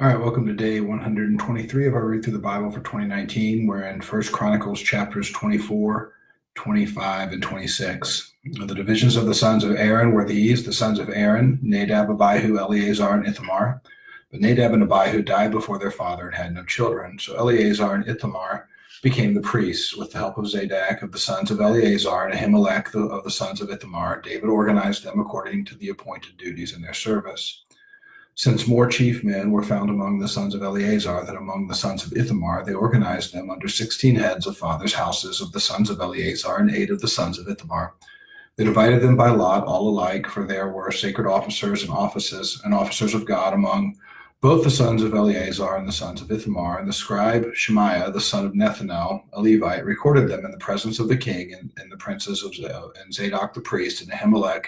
All right, welcome to day 123 of our read through the Bible for 2019. We're in First Chronicles chapters 24, 25, and 26. The divisions of the sons of Aaron were these: the sons of Aaron, Nadab, Abihu, Eleazar, and Ithamar. But Nadab and Abihu died before their father and had no children. So Eleazar and Ithamar became the priests. With the help of Zadok of the sons of Eleazar and Ahimelech of the sons of Ithamar, David organized them according to the appointed duties in their service. Since more chief men were found among the sons of Eleazar than among the sons of Ithamar, they organized them under 16 heads of fathers' houses of the sons of Eleazar and 8 of the sons of Ithamar. They divided them by lot, all alike, for there were sacred officers and officers of God among both the sons of Eleazar and the sons of Ithamar. And the scribe Shemaiah, the son of Nethanel, a Levite, recorded them in the presence of the king and the princes and Zadok the priest and Ahimelech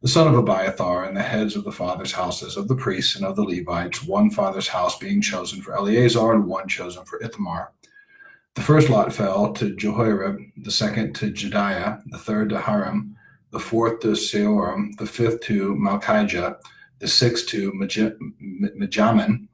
the son of Abiathar, and the heads of the fathers' houses of the priests and of the Levites, one father's house being chosen for Eleazar and one chosen for Ithamar. The first lot fell to Jehoiarib, the second to Jediah, the third to Harim, the fourth to Seorim, the fifth to Malchijah, the sixth to Mijamin,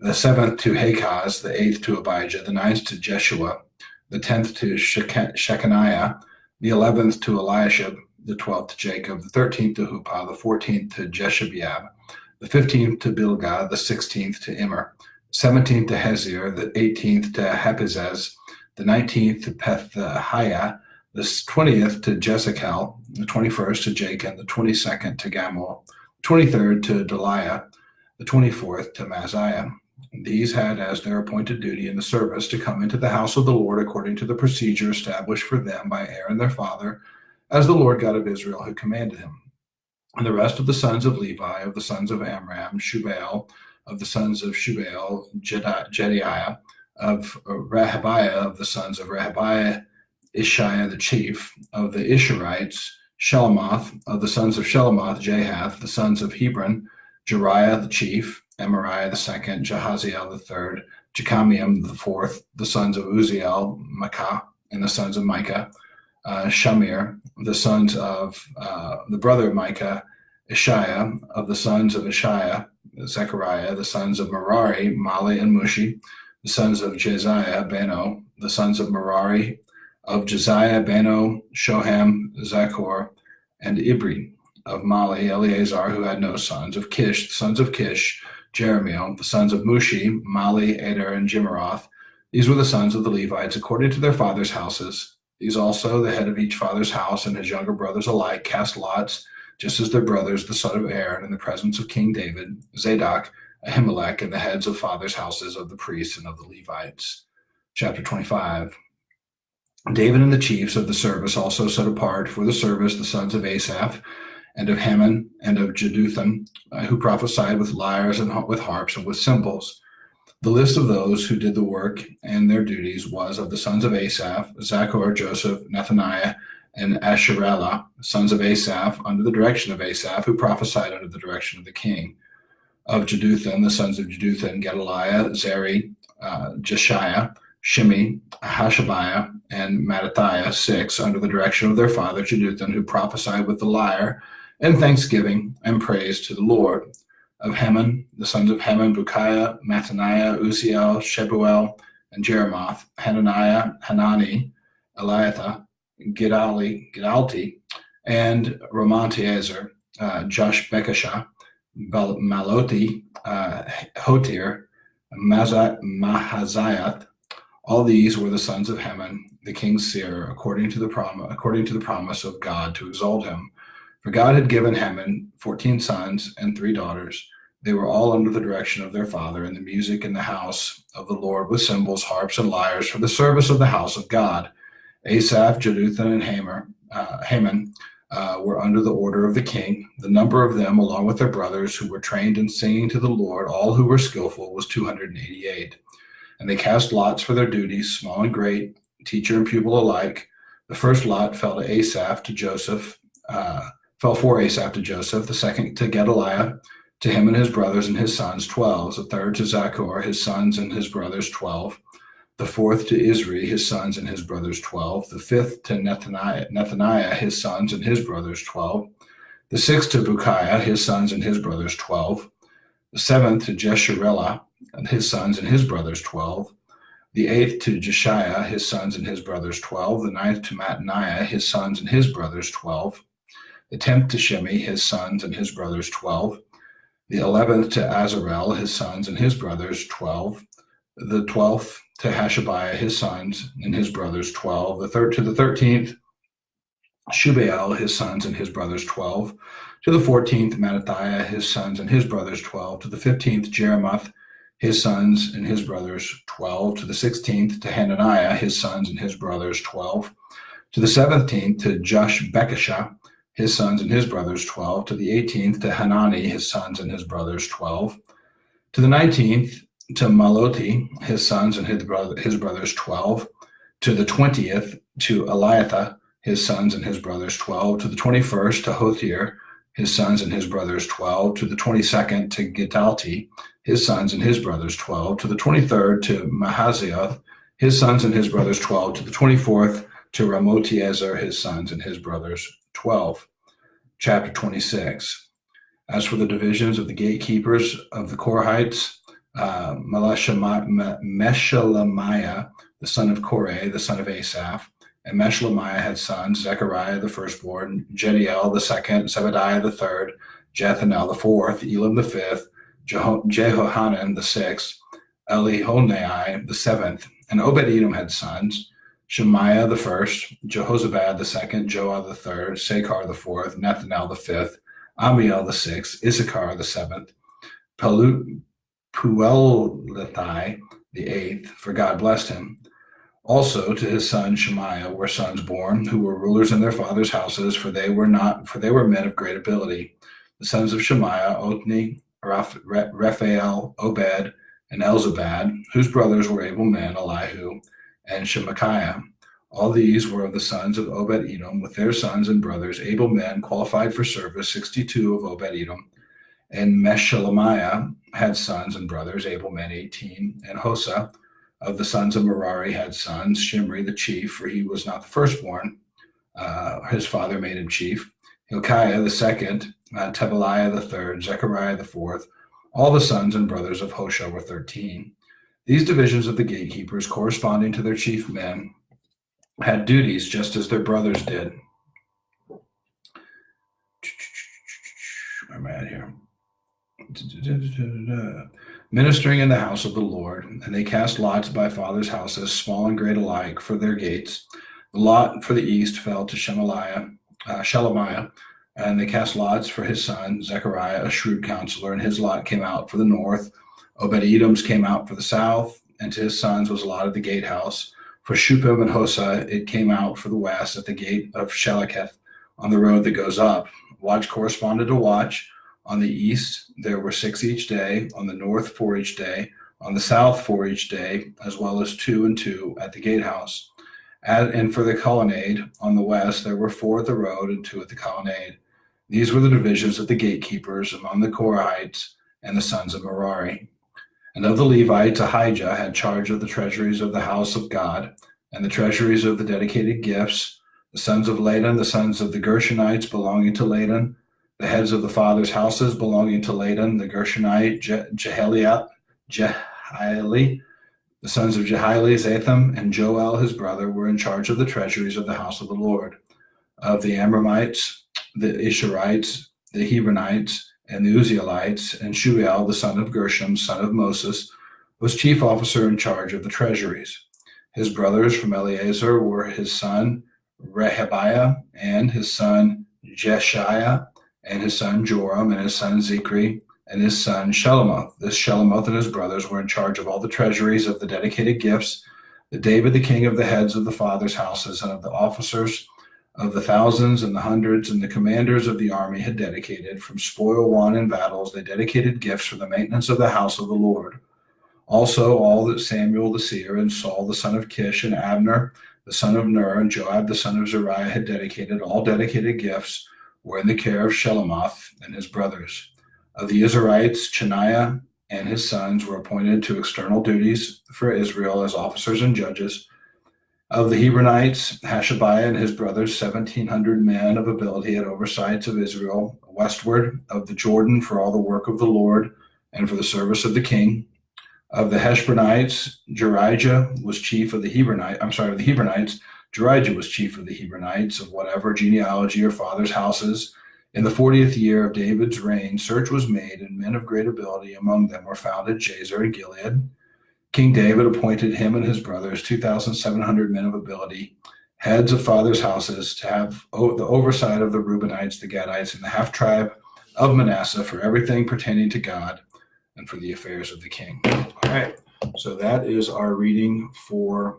the seventh to Hakaz, the eighth to Abijah, the ninth to Jeshua, the 10th to Shechaniah, the 11th to Eliashib, the 12th to Jacob, the 13th to Huppah, the 14th to Jeshabeab, the 15th to Bilgah, the 16th to Immer, the 17th to Hezir, the 18th to Hapizez, the 19th to Pethahiah, the 20th to Jezekel, the 21st to Jachin, the 22nd to Gamul, the 23rd to Deliah, the 24th to Maziah. These had as their appointed duty in the service to come into the house of the Lord according to the procedure established for them by Aaron their father, as the Lord God of Israel had commanded him. And the rest of the sons of Levi, of the sons of Amram, Shubael, of the sons of Shubael, Jediah, of Rehabiah, of the sons of Rehabiah, Ishiah the chief, of the Isharites, Shelomoth, of the sons of Shelomoth, Jahath, the sons of Hebron, Jeriah the chief, Amariah the second, Jahaziel the third, Jechamiam the fourth, the sons of Uziel, Makah, and the sons of Micah, Shamir, the sons of the brother of Micah, Ishiah, of the sons of Ishiah, Zechariah, the sons of Merari, Mali and Mushi, the sons of Jeziah, Beno, the sons of Merari, of Josiah, Beno, Shoham, Zachor, and Ibri, of Mali, Eleazar, who had no sons, of Kish, the sons of Kish, Jeremiel, the sons of Mushi, Mali, Eder, and Jimeroth. These were the sons of the Levites according to their fathers' houses. These also, the head of each father's house and his younger brothers alike, cast lots, just as their brothers, the son of Aaron, in the presence of King David, Zadok, Ahimelech, and the heads of fathers' houses of the priests and of the Levites. Chapter 25. David and the chiefs of the service also set apart for the service the sons of Asaph, and of Heman, and of Jeduthun, who prophesied with lyres and with harps and with cymbals. The list of those who did the work and their duties was of the sons of Asaph, Zachor, Joseph, Nethaniah, and Asherellah, sons of Asaph, under the direction of Asaph, who prophesied under the direction of the king. Of Jeduthun, the sons of Jeduthun, Gedaliah, Zeri, Jeshiah, Shimi, Hashabiah, and Mattathiah, 6, under the direction of their father Jeduthun, who prophesied with the lyre and thanksgiving and praise to the Lord. Of Heman, the sons of Heman, Bukiah, Mattaniah, Uziel, Shebuel, and Jeremoth, Hananiah, Hanani, Eliathah, Gidalti, and Romantiezer, Josh Bekashah, Maloti, Hotir, Mahaziath. All these were the sons of Heman, the king's seer, according to the promise of God to exalt him. For God had given Heman 14 sons and 3 daughters. They were all under the direction of their father in the music in the house of the Lord with cymbals, harps, and lyres for the service of the house of God. Asaph, Jeduthun, and Haman were under the order of the king. The number of them, along with their brothers who were trained in singing to the Lord, all who were skillful, was 288. And they cast lots for their duties, small and great, teacher and pupil alike. The first lot fell for Asaph to Joseph, the second to Gedaliah, to him and his brothers and his sons, 12, the third to Zachor, his sons and his brothers, 12, the fourth to Isri, his sons and his brothers, 12, the fifth to Nethaniah, his sons and his brothers, 12, the sixth to Bukiah, his sons and his brothers, 12, the seventh to Jesharelah, and his sons and his brothers 12. The 8th to Jeshiah, his sons and his brothers 12. The 9th to Mattaniah, his sons and his brothers 12. The 10th to Shimi, his sons and his brothers 12. The 11th to Azarel, his sons and his brothers 12. The 12th to Hashabiah, his sons and his brothers 12. The 13th, Shubael, his sons and his brothers 12. To the 14th, Mattathiah, his sons and his brothers 12. To the 15th, Jeremoth, his sons and his brothers 12. To the 16th, to Hananiah, his sons and his brothers 12. To the 17th, to Joshbekashah, his sons and his brothers 12. To the 18th, to Hanani, his sons and his brothers 12. To the 19th, to Maloti, his sons and his brothers 12. To the 20th, to Eliathah, his sons and his brothers 12. To the 21st, to Hothir, his sons and his brothers 12. To the 22nd, to Gitalti, his sons and his brothers 12. To the 23rd, to Mahazioth, his sons and his brothers 12. To the 24th, to Ramotiezer, his sons and his brothers 12. Chapter 26. As for the divisions of the gatekeepers of the Korahites, Meshelemiah, the son of Korah, the son of Asaph, and Meshelemiah had sons: Zechariah the firstborn, Jediel the second, Zebadiah the third, Jethanel the fourth, Elam the fifth, Jehohanan the sixth, Elihonai the seventh. And Obed-Edom had sons: Shemaiah the first, Jehozabad the second, Joah the third, Sakar the fourth, Nethanel the fifth, Amiel the sixth, Issachar the seventh, Puelethai the eighth, for God blessed him. Also to his son Shemaiah were sons born, who were rulers in their fathers' houses, for they were men of great ability. The sons of Shemaiah: Othni, Raphael, Obed, and Elzabad, whose brothers were able men, Elihu and Shemachiah. All these were of the sons of Obed-Edom, with their sons and brothers, able men, qualified for service, 62 of Obed-Edom. And Meshelemiah had sons and brothers, able men, 18. And Hosa of the sons of Merari had sons: Shimri the chief, for he was not the firstborn. His father made him chief. Hilkiah the second, Tebaliah the third, Zechariah the fourth. All the sons and brothers of Hosha were 13. These divisions of the gatekeepers, corresponding to their chief men, had duties just as their brothers did. Where am I at here? Ministering in the house of the Lord, and they cast lots by fathers' houses, small and great alike, for their gates. The lot for the east fell to Shelemiah, and they cast lots for his son Zechariah, a shrewd counselor, and his lot came out for the north. Obed-Edom's came out for the south, and to his sons was allotted the gatehouse. For Shupim and Hosa it came out for the west at the gate of Sheleketh, on the road that goes up. Watch corresponded to watch. On the east there were 6 each day, on the north 4 each day, on the south 4 each day, as well as 2 and 2 at the gatehouse. And for the colonnade, on the west there were 4 at the road and 2 at the colonnade. These were the divisions of the gatekeepers among the Korahites and the sons of Merari. And of the Levites, Ahijah had charge of the treasuries of the house of God, and the treasuries of the dedicated gifts. The sons of Ladan, the sons of the Gershonites belonging to Ladan, the heads of the fathers' houses belonging to Ladan, the Gershonite, Jehieli, the sons of Jehieli, Zatham, and Joel his brother were in charge of the treasuries of the house of the Lord. Of the Amramites, the Isharites, the Hebronites, and the Uzzielites, and Shubael, the son of Gershom, son of Moses, was chief officer in charge of the treasuries. His brothers from Eleazar were his son Rehabiah, and his son Jeshiah, and his son Joram, and his son Zikri, and his son Shelomoth. This Shelomoth and his brothers were in charge of all the treasuries of the dedicated gifts that David the king of the heads of the fathers' houses and of the officers of the thousands and the hundreds and the commanders of the army had dedicated. From spoil won in battles they dedicated gifts for the maintenance of the house of the Lord. Also all that Samuel the seer and Saul the son of Kish and Abner the son of Ner and Joab the son of Zeruiah had dedicated, all dedicated gifts were in the care of Shelomoth and his brothers. Of the Israelites, Chaniah and his sons were appointed to external duties for Israel as officers and judges. Of the Hebronites, Hashabiah and his brothers, 1,700 men of ability at oversights of Israel, westward of the Jordan for all the work of the Lord and for the service of the king. Of the Heshbonites, Jerijah was chief of the Hebronites. Jerijah was chief of the Hebronites of whatever genealogy or fathers' houses. In the 40th year of David's reign, search was made, and men of great ability among them were found at Jazer and Gilead. King David appointed him and his brothers 2,700 men of ability, heads of fathers' houses, to have the oversight of the Reubenites, the Gadites, and the half-tribe of Manasseh for everything pertaining to God and for the affairs of the king. All right, so that is our reading for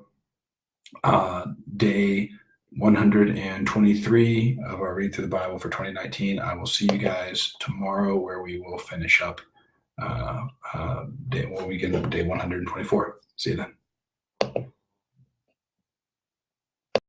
day 123 of our Read Through the Bible for 2019. I will see you guys tomorrow, where we will finish up when we get into day 124. See you then.